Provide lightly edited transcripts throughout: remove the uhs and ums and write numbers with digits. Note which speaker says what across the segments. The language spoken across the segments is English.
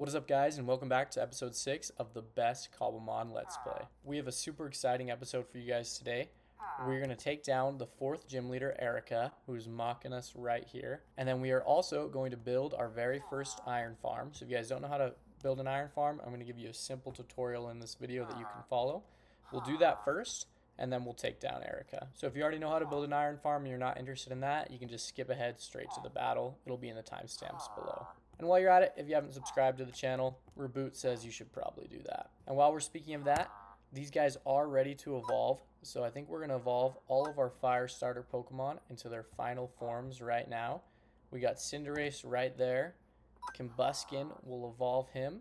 Speaker 1: What is up, guys, and welcome back to episode 6 of the best Cobblemon Let's Play. We have a super exciting episode for you guys today. We're going to take down the 4th gym leader, Erika, who's mocking us right here. And then we are also going to build our very first iron farm. So if you guys don't know how to build an iron farm, I'm going to give you a simple tutorial in this video that you can follow. We'll do that first, and then we'll take down Erika. So if you already know how to build an iron farm and you're not interested in that, you can just skip ahead straight to the battle. It'll be in the timestamps below. And while you're at it, if you haven't subscribed to the channel, Reboot says you should probably do that. And while we're speaking of that, these guys are ready to evolve. So I think we're going to evolve all of our fire starter Pokemon into their final forms right now. We got Cinderace right there. Combuskin, will evolve him.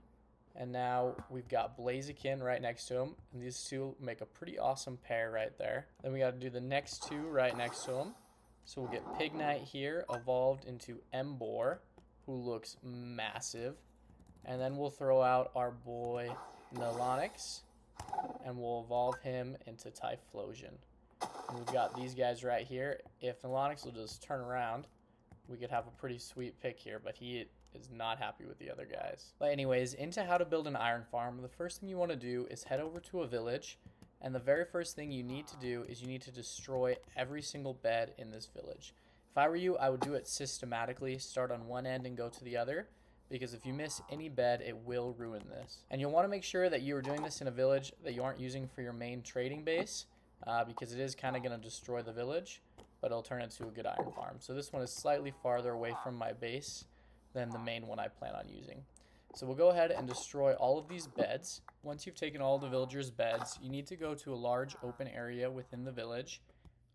Speaker 1: And now we've got Blaziken right next to him. And these two make a pretty awesome pair right there. Then we got to do the next two right next to him. So we'll get Pignite here, evolved into Emboar, who looks massive. And then we'll throw out our boy Nilonix, and we'll evolve him into Typhlosion. And we've got these guys right here. If Nilonix will just turn around, we could have a pretty sweet pick here, but he is not happy with the other guys. But anyways, into how to build an iron farm, the first thing you want to do is head over to a village, and the very first thing you need to do is you need to destroy every single bed in this village. If I were you, I would do it systematically, start on one end and go to the other, because if you miss any bed, it will ruin this. And you'll want to make sure that you are doing this in a village that you aren't using for your main trading base, because it is kind of going to destroy the village, but it'll turn into a good iron farm. So this one is slightly farther away from my base than the main one I plan on using. So we'll go ahead and destroy all of these beds. Once you've taken all the villagers' beds, you need to go to a large open area within the village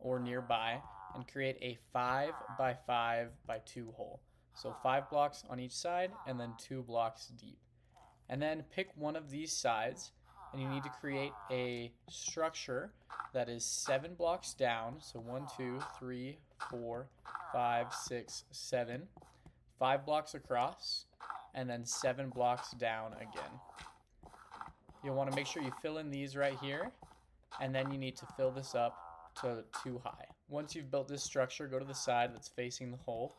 Speaker 1: or nearby and create a 5 by 5 by 2 hole. So 5 blocks on each side and then 2 blocks deep. And then pick one of these sides, and you need to create a structure that is 7 blocks down. So 1, 2, 3, 4, 5, 6, 7. 5 blocks across, and then 7 blocks down again. You'll want to make sure you fill in these right here, and then you need to fill this up to 2 high. Once you've built this structure, go to the side that's facing the hole,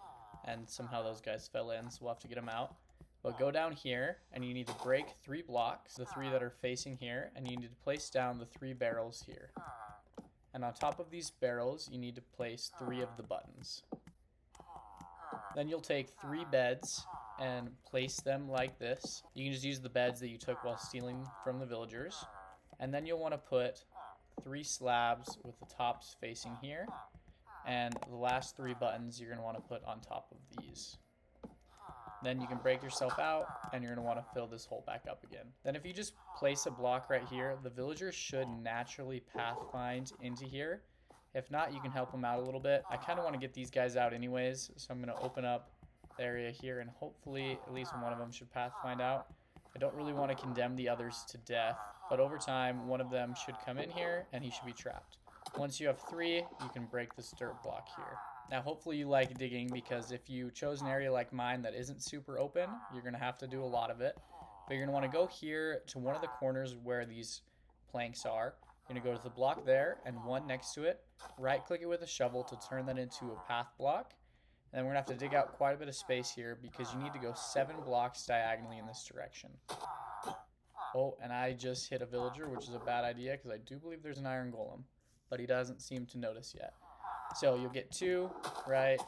Speaker 1: and somehow those guys fell in, so we'll have to get them out. But go down here, and you need to break 3 blocks, the 3 that are facing here, and you need to place down the 3 barrels here. And on top of these barrels, you need to place 3 of the buttons. Then you'll take 3 beds and place them like this. You can just use the beds that you took while stealing from the villagers. And then you'll want to put 3 slabs with the tops facing here. And the last 3 buttons you're going to want to put on top of these. Then you can break yourself out, and you're going to want to fill this hole back up again. Then if you just place a block right here, the villagers should naturally pathfind into here. If not, you can help them out a little bit. I kind of want to get these guys out anyways, so I'm going to open up the area here, and hopefully at least one of them should pathfind out. I don't really want to condemn the others to death, but over time, one of them should come in here, and he should be trapped. Once you have 3, you can break this dirt block here. Now, hopefully you like digging, because if you chose an area like mine that isn't super open, you're going to have to do a lot of it. But you're going to want to go here to one of the corners where these planks are. You're going to go to the block there and one next to it. Right-click it with a shovel to turn that into a path block. And then we're going to have to dig out quite a bit of space here because you need to go 7 blocks diagonally in this direction. Oh, and I just hit a villager, which is a bad idea because I do believe there's an iron golem, but he doesn't seem to notice yet. So you'll get 2, right,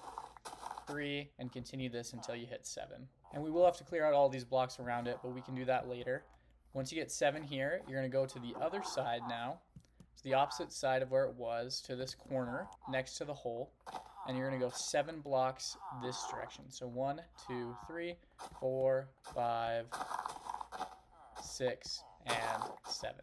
Speaker 1: 3, and continue this until you hit 7. And we will have to clear out all these blocks around it, but we can do that later. Once you get 7 here, you're going to go to the other side now, to the opposite side of where it was, to this corner next to the hole, and you're going to go 7 blocks this direction. So 1, 2, 3, 4, 5, 6, and 7.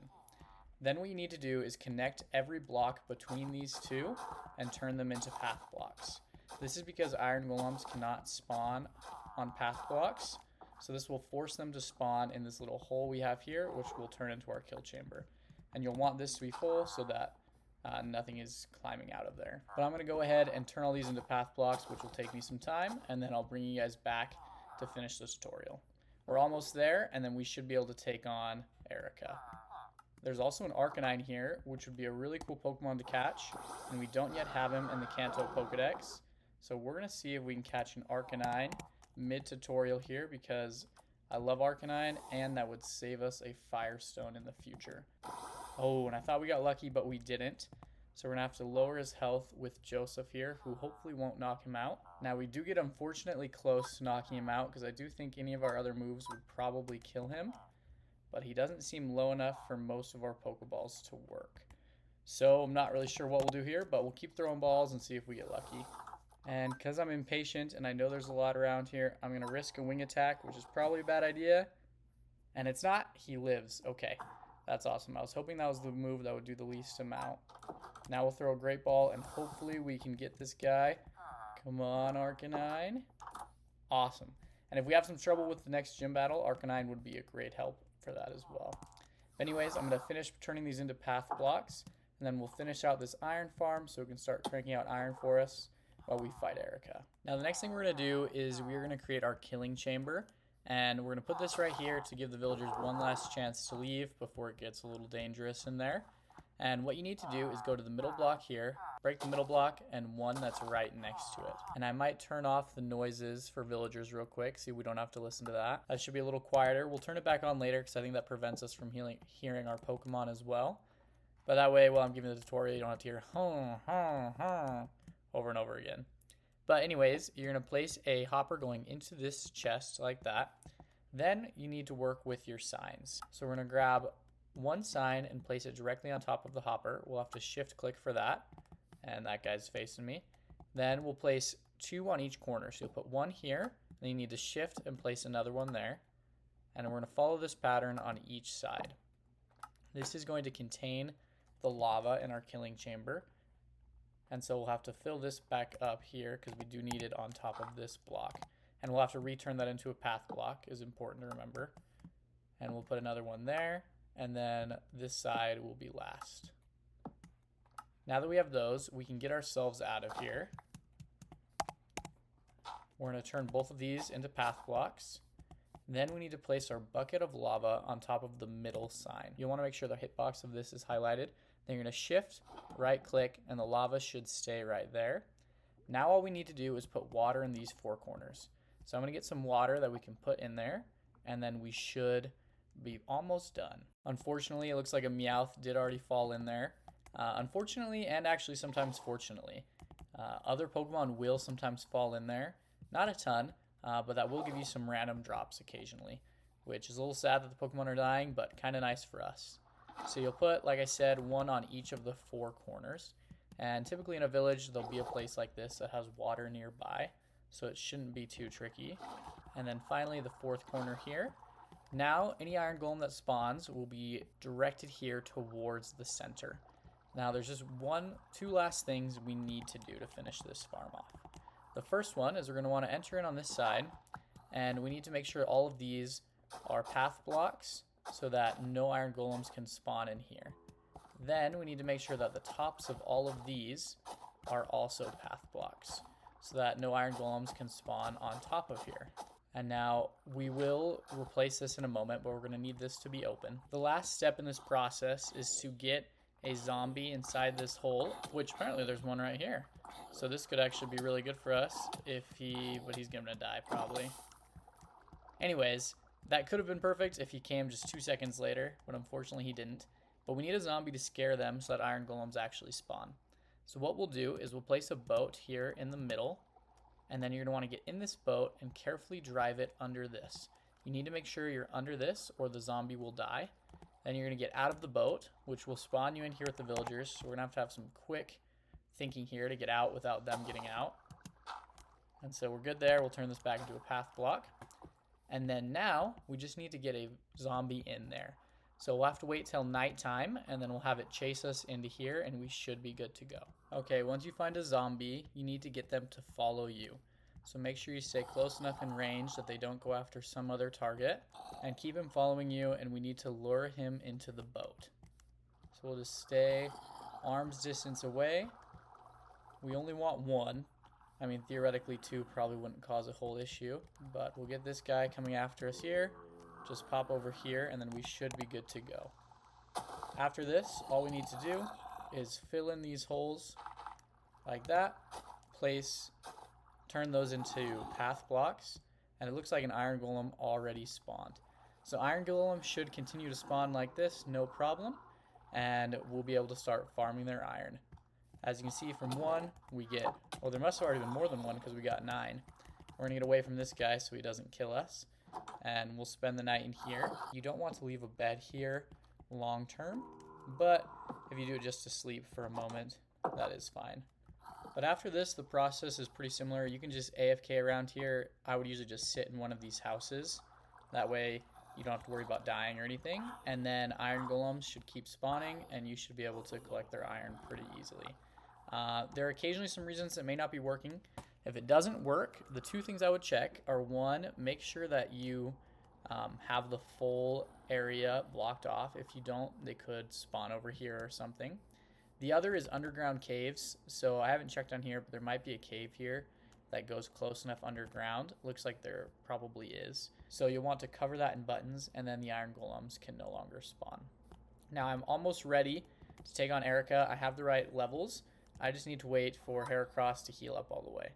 Speaker 1: Then what you need to do is connect every block between these 2 and turn them into path blocks. This is because iron golems cannot spawn on path blocks, so this will force them to spawn in this little hole we have here, which will turn into our kill chamber. And you'll want this to be full so that nothing is climbing out of there. But I'm going to go ahead and turn all these into path blocks, which will take me some time, and then I'll bring you guys back to finish the tutorial. We're almost there, and then we should be able to take on Erika. There's also an Arcanine here, which would be a really cool Pokemon to catch, and we don't yet have him in the Kanto Pokedex. So we're going to see if we can catch an Arcanine mid-tutorial here, because I love Arcanine, and that would save us a Firestone in the future. Oh, and I thought we got lucky, but we didn't. So we're going to have to lower his health with Joseph here, who hopefully won't knock him out. Now, we do get unfortunately close to knocking him out, because I do think any of our other moves would probably kill him. But he doesn't seem low enough for most of our Pokeballs to work. So I'm not really sure what we'll do here, but we'll keep throwing balls and see if we get lucky. And because I'm impatient and I know there's a lot around here, I'm going to risk a wing attack, which is probably a bad idea. And it's not. He lives. Okay, that's awesome. I was hoping that was the move that would do the least amount. Now we'll throw a great ball, and hopefully we can get this guy. Come on, Arcanine. Awesome. And if we have some trouble with the next gym battle, Arcanine would be a great help for that as well. Anyways, I'm going to finish turning these into path blocks, and then we'll finish out this iron farm so we can start cranking out iron for us while we fight Erika. Now the next thing we're going to do is we're going to create our killing chamber, and we're going to put this right here to give the villagers one last chance to leave before it gets a little dangerous in there. And what you need to do is go to the middle block here, break the middle block, and one that's right next to it. And I might turn off the noises for villagers real quick, so we don't have to listen to that. That should be a little quieter. We'll turn it back on later because I think that prevents us from hearing our Pokemon as well. But that way, while I'm giving the tutorial, you don't have to hear over and over again. But anyways, you're going to place a hopper going into this chest like that. Then you need to work with your signs. So we're going to grab one sign and place it directly on top of the hopper. We'll have to shift click for that. And that guy's facing me. Then we'll place two on each corner. So you'll put one here, then you need to shift and place another one there. And we're going to follow this pattern on each side. This is going to contain the lava in our killing chamber. And so we'll have to fill this back up here because we do need it on top of this block. And we'll have to return that into a path block, is important to remember. And we'll put another one there. And then this side will be last. Now that we have those, we can get ourselves out of here. We're going to turn both of these into path blocks. Then we need to place our bucket of lava on top of the middle sign. You'll want to make sure the hitbox of this is highlighted. Then you're going to shift, right click, and the lava should stay right there. Now all we need to do is put water in these four corners. So I'm going to get some water that we can put in there, and then we should be almost done. Unfortunately, it looks like a Meowth did already fall in there. Unfortunately, and actually sometimes fortunately. Other Pokemon will sometimes fall in there. Not a ton, but that will give you some random drops occasionally, which is a little sad that the Pokemon are dying, but kind of nice for us. So you'll put, like I said, one on each of the four corners. And typically in a village, there'll be a place like this that has water nearby, so it shouldn't be too tricky. And then finally, the fourth corner here. Now, any iron golem that spawns will be directed here towards the center. Now, there's just two last things we need to do to finish this farm off. The first one is we're going to want to enter in on this side, and we need to make sure all of these are path blocks so that no iron golems can spawn in here. Then we need to make sure that the tops of all of these are also path blocks so that no iron golems can spawn on top of here. And now we will replace this in a moment, but we're going to need this to be open. The last step in this process is to get a zombie inside this hole, which apparently there's one right here. So this could actually be really good for us but he's going to die probably. Anyways, that could have been perfect if he came just 2 seconds later, but unfortunately he didn't. But we need a zombie to scare them so that iron golems actually spawn. So what we'll do is we'll place a boat here in the middle, and then you're going to want to get in this boat and carefully drive it under this. You need to make sure you're under this or the zombie will die. Then you're going to get out of the boat, which will spawn you in here with the villagers. So we're going to have some quick thinking here to get out without them getting out. And so we're good there. We'll turn this back into a path block. And then now we just need to get a zombie in there. So we'll have to wait till nighttime, and then we'll have it chase us into here, and we should be good to go. Okay, once you find a zombie, you need to get them to follow you. So make sure you stay close enough in range that they don't go after some other target, and keep him following you, and we need to lure him into the boat. So we'll just stay arm's distance away. We only want one. I mean, theoretically, two probably wouldn't cause a whole issue, but we'll get this guy coming after us here. Just pop over here, and then we should be good to go. After this, all we need to do is fill in these holes like that, turn those into path blocks, and it looks like an iron golem already spawned. So iron golem should continue to spawn like this, no problem, and we'll be able to start farming their iron. As you can see, from one, we get, well, there must have already been more than one because we got 9. We're gonna get away from this guy so he doesn't kill us, and we'll spend the night in here. You don't want to leave a bed here long term, but if you do it just to sleep for a moment, that is fine. But after this, the process is pretty similar. You can just AFK around here. I would usually just sit in one of these houses. That way you don't have to worry about dying or anything. And then iron golems should keep spawning, and you should be able to collect their iron pretty easily. There are occasionally some reasons it may not be working. If it doesn't work, the 2 things I would check are, 1, make sure that you have the full area blocked off. If you don't, they could spawn over here or something. The other is underground caves. So I haven't checked on here, but there might be a cave here that goes close enough underground. Looks like there probably is. So you'll want to cover that in buttons, and then the iron golems can no longer spawn. Now I'm almost ready to take on Erika. I have the right levels. I just need to wait for Heracross to heal up all the way.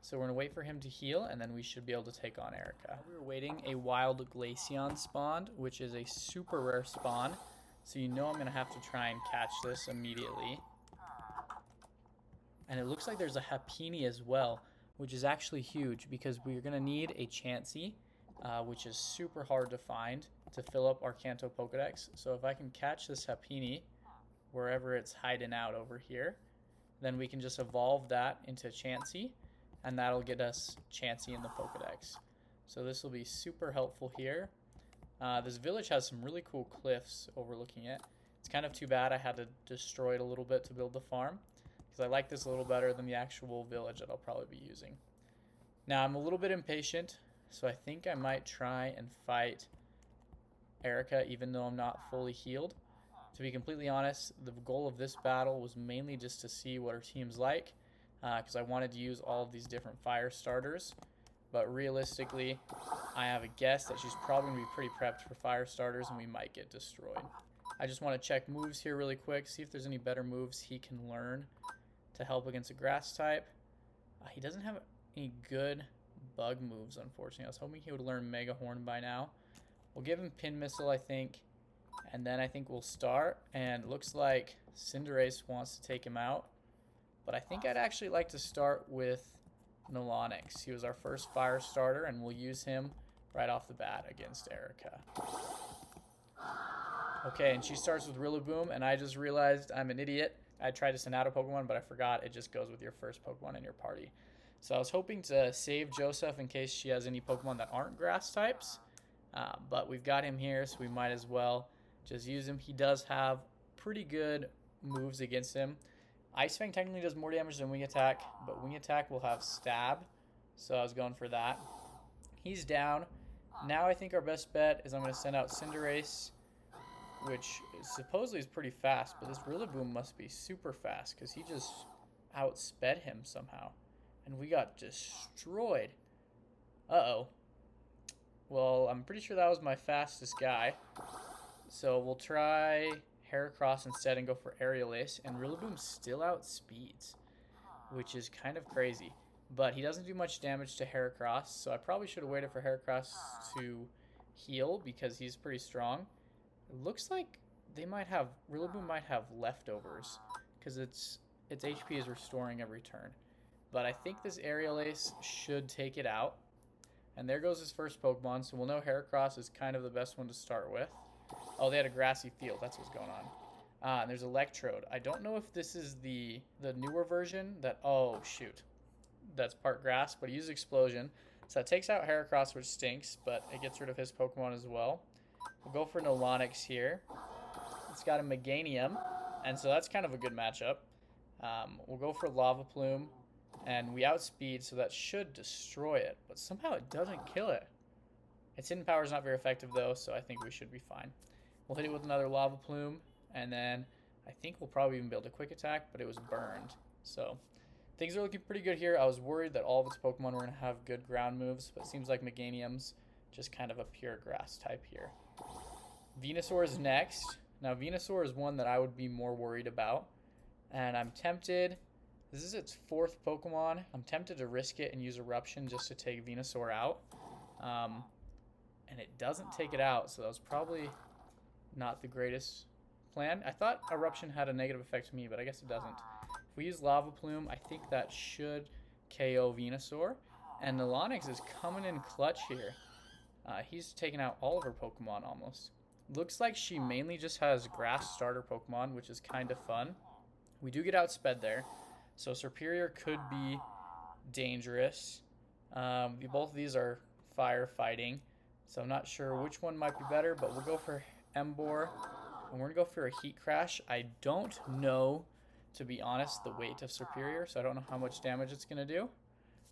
Speaker 1: So we're going to wait for him to heal, and then we should be able to take on Erika. While we were waiting, a wild Glaceon spawned, which is a super rare spawn. So you know I'm going to have to try and catch this immediately. And it looks like there's a Happini as well, which is actually huge because we're going to need a Chansey, which is super hard to find to fill up our Kanto Pokedex. So if I can catch this Happini wherever it's hiding out over here, then we can just evolve that into Chansey, and that'll get us Chansey in the Pokedex. So this will be super helpful here. This village has some really cool cliffs overlooking it. It's kind of too bad I had to destroy it a little bit to build the farm, because I like this a little better than the actual village that I'll probably be using. Now I'm a little bit impatient, so I think I might try and fight Erika even though I'm not fully healed. To be completely honest, the goal of this battle was mainly just to see what her team's like, because I wanted to use all of these different fire starters. But realistically, I have a guess that she's probably going to be pretty prepped for fire starters, and we might get destroyed. I just want to check moves here really quick, see if there's any better moves he can learn to help against a grass type. He doesn't have any good bug moves, unfortunately. I was hoping he would learn Mega Horn by now. We'll give him Pin Missile, I think, and then I think we'll start. And it looks like Cinderace wants to take him out, but I think I'd actually like to start with Nolonix. He was our first fire starter, and we'll use him right off the bat against Erika. Okay, and she starts with Rillaboom, and I just realized I'm an idiot. I tried to send out a Pokemon, but I forgot it just goes with your first Pokemon in your party. So I was hoping to save Joseph in case she has any Pokemon that aren't grass types, but we've got him here, so we might as well just use him. He does have pretty good moves against him. Ice Fang technically does more damage than Wing Attack, but Wing Attack will have Stab, so I was going for that. He's down. Now I think our best bet is I'm going to send out Cinderace, which supposedly is pretty fast, but this Rillaboom must be super fast because he just outsped him somehow. And we got destroyed. Uh-oh. Well, I'm pretty sure that was my fastest guy. So we'll try Heracross instead and go for Aerial Ace, and Rillaboom still outspeeds, which is kind of crazy. But he doesn't do much damage to Heracross, so I probably should have waited for Heracross to heal because he's pretty strong. It looks like they might have, Rillaboom might have leftovers because its HP is restoring every turn. But I think this Aerial Ace should take it out. And there goes his first Pokemon, so we'll know Heracross is kind of the best one to start with. Oh, they had a grassy field. That's what's going on. And there's Electrode. I don't know if this is the newer version that... Oh, shoot. That's part grass, but he uses Explosion. So that takes out Heracross, which stinks, but it gets rid of his Pokemon as well. We'll go for Nolonix here. It's got a Meganium, and so that's kind of a good matchup. We'll go for Lava Plume, and we outspeed, so that should destroy it. But somehow it doesn't kill it. Its hidden power is not very effective, though, so I think we should be fine. We'll hit it with another Lava Plume, and then I think we'll probably even build a Quick Attack, but it was burned. So things are looking pretty good here. I was worried that all of its Pokemon were going to have good ground moves, but it seems like Meganium's just kind of a pure grass type here. Venusaur is next. Now, Venusaur is one that I would be more worried about, and I'm tempted This is its 4th Pokemon. I'm tempted to risk it and use Eruption just to take Venusaur out. And it doesn't take it out, so that was probably not the greatest plan. I thought Eruption had a negative effect to me, but I guess it doesn't. If we use Lava Plume, I think that should KO Venusaur. And Nilonix is coming in clutch here. He's taken out all of her Pokemon almost. Looks like she mainly just has grass starter Pokemon, which is kind of fun. We do get outsped there, so Serperior could be dangerous. Both of these are firefighting, so I'm not sure which one might be better, but we'll go for Emboar, and we're going to go for a Heat Crash. I don't know, to be honest, the weight of Serperior, so I don't know how much damage it's going to do,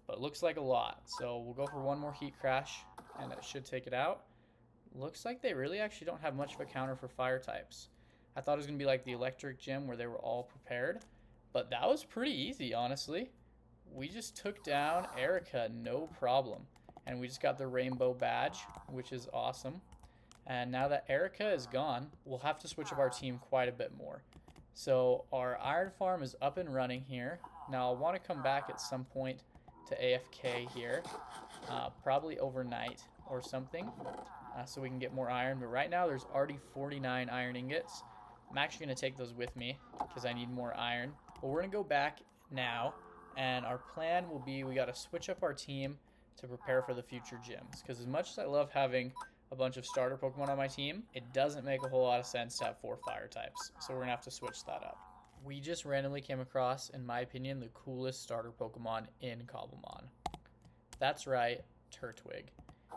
Speaker 1: but it looks like a lot. So we'll go for one more Heat Crash, and it should take it out. Looks like they really actually don't have much of a counter for fire types. I thought it was going to be like the electric gym where they were all prepared, but that was pretty easy, honestly. We just took down Erika, no problem. And we just got the rainbow badge, which is awesome. And now that Erika is gone, we'll have to switch up our team quite a bit more. So our iron farm is up and running here. Now I'll want to come back at some point to AFK here, probably overnight or something. So we can get more iron, but right now there's already 49 iron ingots. I'm actually going to take those with me because I need more iron. But we're going to go back now, and our plan will be we got to switch up our team to prepare for the future gyms. Because as much as I love having a bunch of starter Pokemon on my team, it doesn't make a whole lot of sense to have 4 fire types. So we're going to have to switch that up. We just randomly came across, in my opinion, the coolest starter Pokemon in Cobblemon. That's right, Turtwig.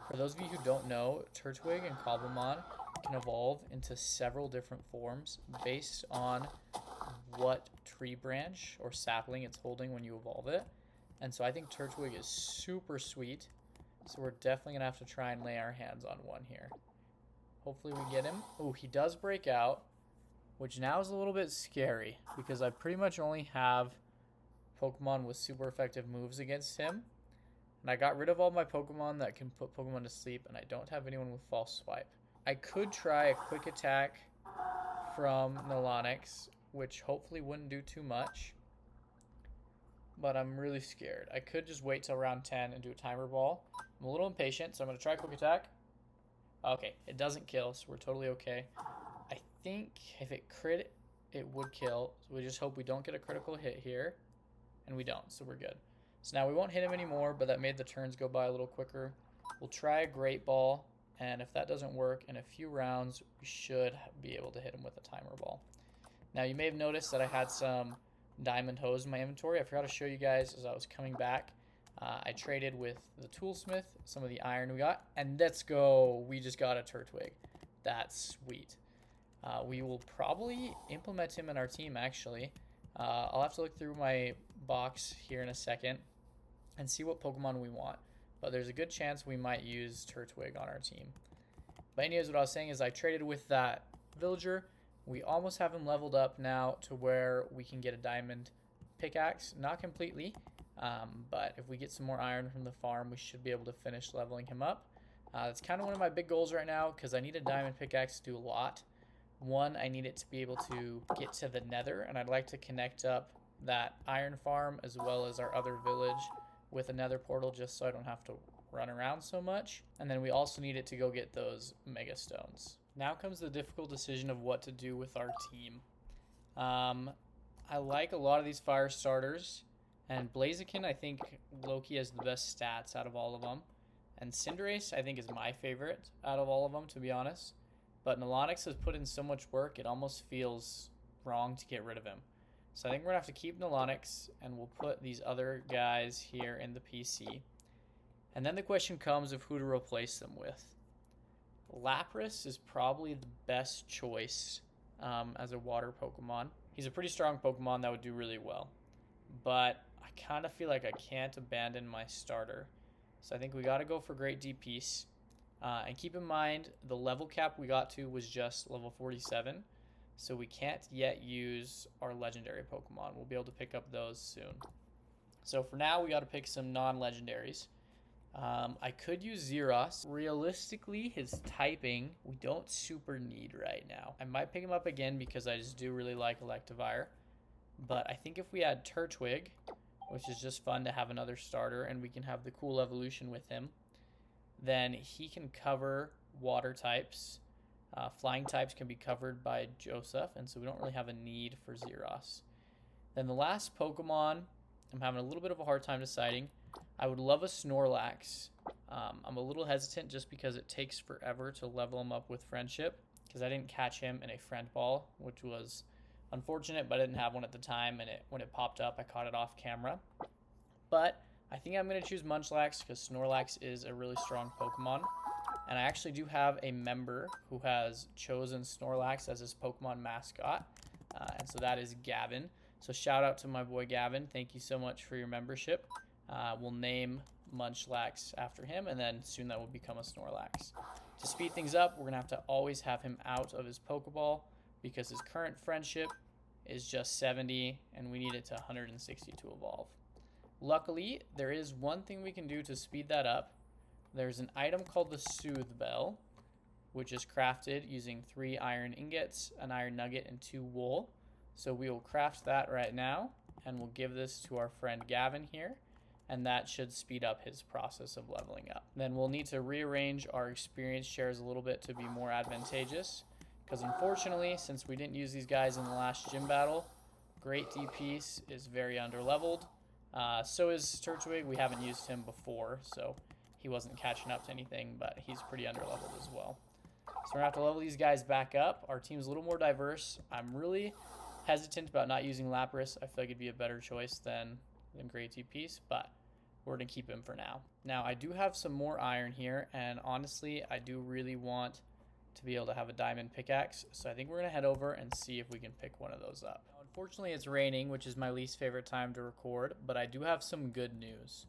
Speaker 1: For those of you who don't know, Turtwig and Cobblemon can evolve into several different forms based on what tree branch or sapling it's holding when you evolve it. And so I think Turtwig is super sweet. So we're definitely going to have to try and lay our hands on one here. Hopefully we get him. Oh, he does break out, which now is a little bit scary because I pretty much only have Pokemon with super effective moves against him. And I got rid of all my Pokemon that can put Pokemon to sleep, and I don't have anyone with False Swipe. I could try a quick attack from Nilonix, which hopefully wouldn't do too much. But I'm really scared. I could just wait till round 10 and do a timer ball. I'm a little impatient, so I'm going to try quick attack. Okay, it doesn't kill, so we're totally okay. I think if it crit, it would kill. So we just hope we don't get a critical hit here. And we don't, so we're good. So now we won't hit him anymore, but that made the turns go by a little quicker. We'll try a Great Ball, and if that doesn't work, in a few rounds, we should be able to hit him with a timer ball. Now, you may have noticed that I had some diamond hose in my inventory. I forgot to show you guys as I was coming back. I traded with the toolsmith some of the iron we got, and let's go. We just got a Turtwig. That's sweet. We will probably implement him in our team, actually. I'll have to look through my box here in a second and see what Pokemon we want. But there's a good chance we might use Turtwig on our team. But anyways, what I was saying is I traded with that villager. We almost have him leveled up now to where we can get a diamond pickaxe. Not completely, but if we get some more iron from the farm, we should be able to finish leveling him up. That's kind of one of my big goals right now because I need a diamond pickaxe to do a lot. One, I need it to be able to get to the nether, and I'd like to connect up that iron farm as well as our other village with a nether portal just so I don't have to run around so much. And then we also need it to go get those mega stones. Now comes the difficult decision of what to do with our team. I like a lot of these fire starters, and Blaziken I think Loki has the best stats out of all of them. And Cinderace I think is my favorite out of all of them, to be honest. But Nilonix has put in so much work, it almost feels wrong to get rid of him. So I think we're going to have to keep Nilonix, and we'll put these other guys here in the PC. And then the question comes of who to replace them with. Lapras is probably the best choice as a water Pokemon. He's a pretty strong Pokemon that would do really well. But I kind of feel like I can't abandon my starter. So I think we got to go for Great DPS. And keep in mind, the level cap we got to was just level 47. So we can't yet use our legendary Pokemon. We'll be able to pick up those soon. So for now, we got to pick some non-legendaries. I could use Xeros. Realistically, his typing, we don't super need right now. I might pick him up again because I just do really like Electivire. But I think if we add Turtwig, which is just fun to have another starter, and we can have the cool evolution with him, then he can cover water types. Flying types can be covered by Joseph, and so we don't really have a need for Zeros. Then the last Pokemon, I'm having a little bit of a hard time deciding. I would love a Snorlax. I'm a little hesitant just because it takes forever to level him up with Friendship, because I didn't catch him in a Friend Ball, which was unfortunate, but I didn't have one at the time, and when it popped up, I caught it off camera. But I think I'm going to choose Munchlax because Snorlax is a really strong Pokemon. And I actually do have a member who has chosen Snorlax as his Pokemon mascot. And so that is Gavin. So shout out to my boy Gavin. Thank you so much for your membership. We'll name Munchlax after him, and then soon that will become a Snorlax. To speed things up, we're going to have to always have him out of his Pokeball because his current friendship is just 70, and we need it to 160 to evolve. Luckily, there is one thing we can do to speed that up. There's an item called the Soothe Bell, which is crafted using 3 iron ingots, an iron nugget, and 2 wool. So we will craft that right now, and we'll give this to our friend Gavin here, and that should speed up his process of leveling up. Then we'll need to rearrange our experience shares a little bit to be more advantageous, because unfortunately, since we didn't use these guys in the last gym battle, Great DPS is very underleveled. So is Turtwig. We haven't used him before, so he wasn't catching up to anything, but he's pretty underleveled as well. So we're gonna have to level these guys back up. Our team's a little more diverse. I'm really hesitant about not using Lapras. I feel like it'd be a better choice than Great DPS, but we're gonna keep him for now. Now I do have some more iron here, and honestly, I do really want to be able to have a diamond pickaxe. So I think we're gonna head over and see if we can pick one of those up. Now, unfortunately, it's raining, which is my least favorite time to record, but I do have some good news.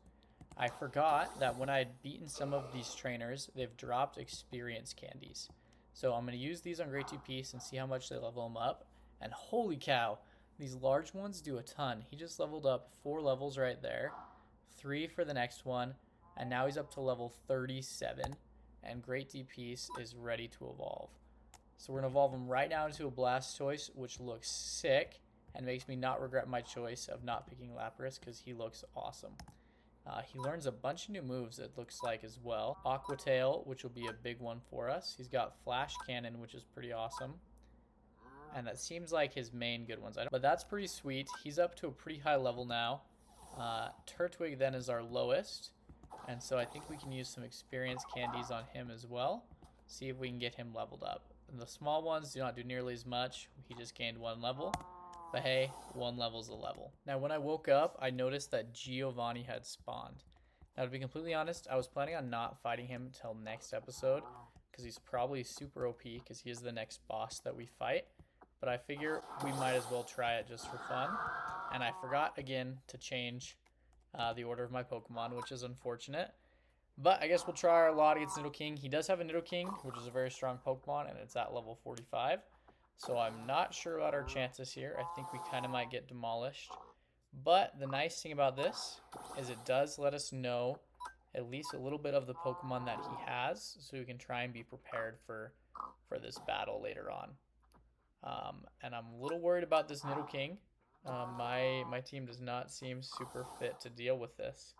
Speaker 1: I forgot that when I had beaten some of these trainers, they've dropped experience candies. So I'm going to use these on Great DPS and see how much they level them up. And holy cow, these large ones do a ton. He just leveled up 4 levels right there, 3 for the next one, and now he's up to level 37. And Great DPS is ready to evolve. So we're going to evolve him right now into a Blastoise, which looks sick and makes me not regret my choice of not picking Lapras because he looks awesome. He learns a bunch of new moves, it looks like, as well. Aqua Tail, which will be a big one for us. He's got Flash Cannon, which is pretty awesome. And that seems like his main good ones. But that's pretty sweet. He's up to a pretty high level now. Turtwig then is our lowest. And so I think we can use some experience candies on him as well. See if we can get him leveled up. And the small ones do not do nearly as much. He just gained 1 level. But hey, 1 level's a level. Now, when I woke up, I noticed that Giovanni had spawned. Now, to be completely honest, I was planning on not fighting him until next episode, because he's probably super OP, because he is the next boss that we fight. But I figure we might as well try it just for fun. And I forgot again to change the order of my Pokemon, which is unfortunate. But I guess we'll try our lot against Nidoking. He does have a Nidoking, which is a very strong Pokemon, and it's at level 45. So I'm not sure about our chances here. I think we kind of might get demolished. But the nice thing about this is it does let us know at least a little bit of the Pokemon that he has, so we can try and be prepared for this battle later on. And I'm a little worried about this Nidoking. My team does not seem super fit to deal with this.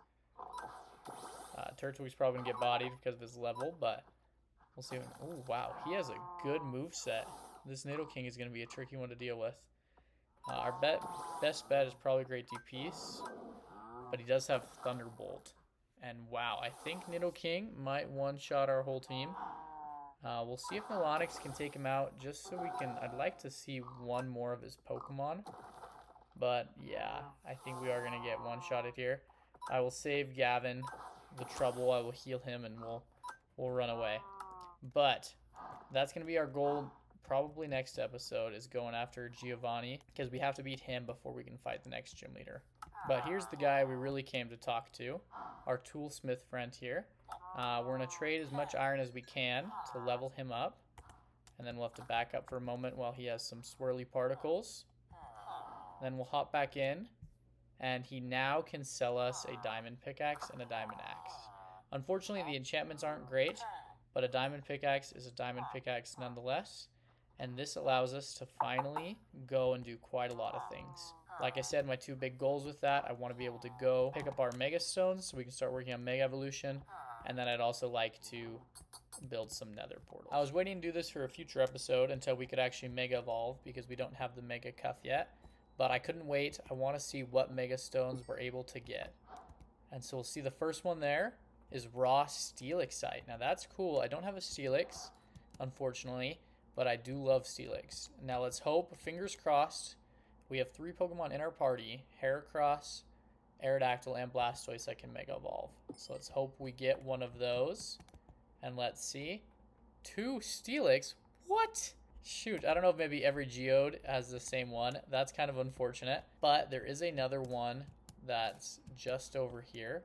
Speaker 1: Turtwig's probably going to get bodied because of his level, but we'll see. Oh, wow. He has a good moveset. This Nidoking is going to be a tricky one to deal with. Our best bet is probably Great DPS, but he does have Thunderbolt. And wow, I think Nidoking might one-shot our whole team. We'll see if Milonix can take him out, just so we can... I'd like to see one more of his Pokemon. But yeah, I think we are going to get one-shotted here. I will save Gavin the trouble. I will heal him, and we'll run away. But that's going to be our goal. Probably next episode is going after Giovanni, because we have to beat him before we can fight the next gym leader. But here's the guy we really came to talk to, our toolsmith friend here. We're going to trade as much iron as we can to level him up, and then we'll have to back up for a moment while he has some swirly particles. Then we'll hop back in, and he now can sell us a diamond pickaxe and a diamond axe. Unfortunately, the enchantments aren't great, but a diamond pickaxe is a diamond pickaxe nonetheless. And this allows us to finally go and do quite a lot of things. Like I said, my two big goals with that, I want to be able to go pick up our Mega Stones so we can start working on Mega Evolution. And then I'd also like to build some nether portals. I was waiting to do this for a future episode until we could actually Mega Evolve because we don't have the Mega Cuff yet. But I couldn't wait. I want to see what Mega Stones we're able to get. And so we'll see the first one there is raw Steelixite. Now that's cool. I don't have a Steelix, unfortunately, but I do love Steelix. Now let's hope, fingers crossed, we have 3 Pokemon in our party, Heracross, Aerodactyl, and Blastoise that can Mega Evolve. So let's hope we get one of those. And let's see. 2 Steelix? What? Shoot, I don't know if maybe every Geode has the same one. That's kind of unfortunate. But there is another one that's just over here.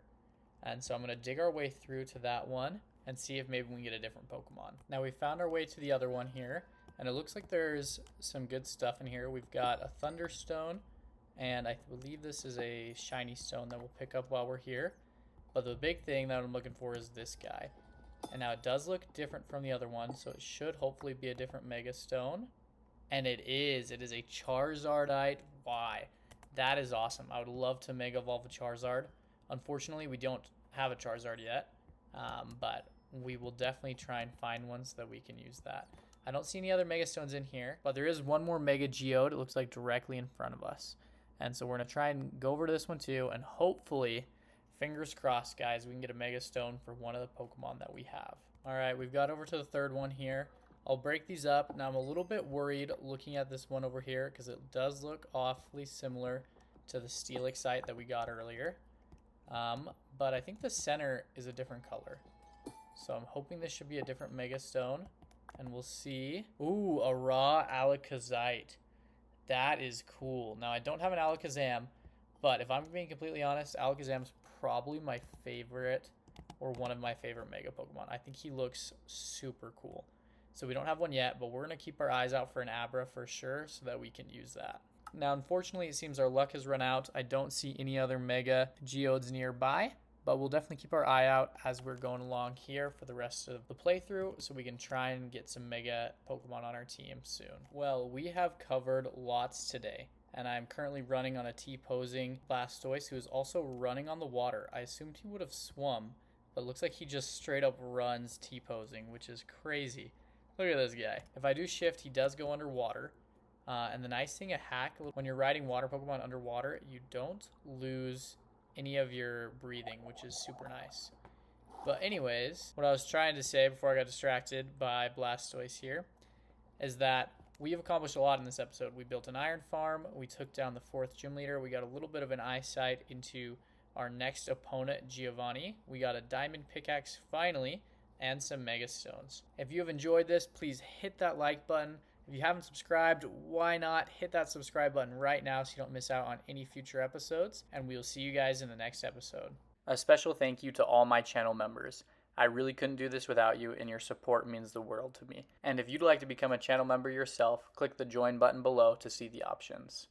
Speaker 1: And so I'm going to dig our way through to that one and see if maybe we can get a different Pokemon. Now we found our way to the other one here. And it looks like there's some good stuff in here. We've got a Thunderstone. And I believe this is a shiny stone that we'll pick up while we're here. But the big thing that I'm looking for is this guy. And now it does look different from the other one, so it should hopefully be a different Mega Stone. And it is. It is a Charizardite Y. That is awesome. I would love to Mega Evolve a Charizard. Unfortunately, we don't have a Charizard yet, but we will definitely try and find one so that we can use that. I don't see any other Mega Stones in here, but there is one more Mega Geode, it looks like directly in front of us. And so we're going to try and go over to this one too, and hopefully, fingers crossed, guys, we can get a Mega Stone for one of the Pokemon that we have. All right, we've got over to the third one here. I'll break these up. Now, I'm a little bit worried looking at this one over here because it does look awfully similar to the Steelixite that we got earlier. But I think the center is a different color. So I'm hoping this should be a different Mega Stone. And we'll see. Ooh, a raw Alakazite. That is cool. Now, I don't have an Alakazam, but if I'm being completely honest, Alakazam's probably my favorite or one of my favorite Mega Pokemon. I think he looks super cool. So we don't have one yet, but we're going to keep our eyes out for an Abra for sure so that we can use that. Now, unfortunately, it seems our luck has run out. I don't see any other Mega Geodes nearby, but we'll definitely keep our eye out as we're going along here for the rest of the playthrough so we can try and get some Mega Pokemon on our team soon. Well, we have covered lots today, and I'm currently running on a T-posing Blastoise who is also running on the water. I assumed he would have swum, but it looks like he just straight up runs T-posing, which is crazy. Look at this guy. If I do shift, he does go underwater. And the nice thing, a hack, when you're riding water Pokemon underwater, you don't lose any of your breathing, which is super nice. But anyways, what I was trying to say before I got distracted by Blastoise here is that we have accomplished a lot in this episode. We built an iron farm, we took down the 4th gym leader, we got a little bit of an eyesight into our next opponent, Giovanni. We got a diamond pickaxe finally, and some Mega Stones. If you have enjoyed this, please hit that like button. If you haven't subscribed, why not hit that subscribe button right now so you don't miss out on any future episodes, and we will see you guys in the next episode. A special thank you to all my channel members. I really couldn't do this without you, and your support means the world to me. And if you'd like to become a channel member yourself, click the join button below to see the options.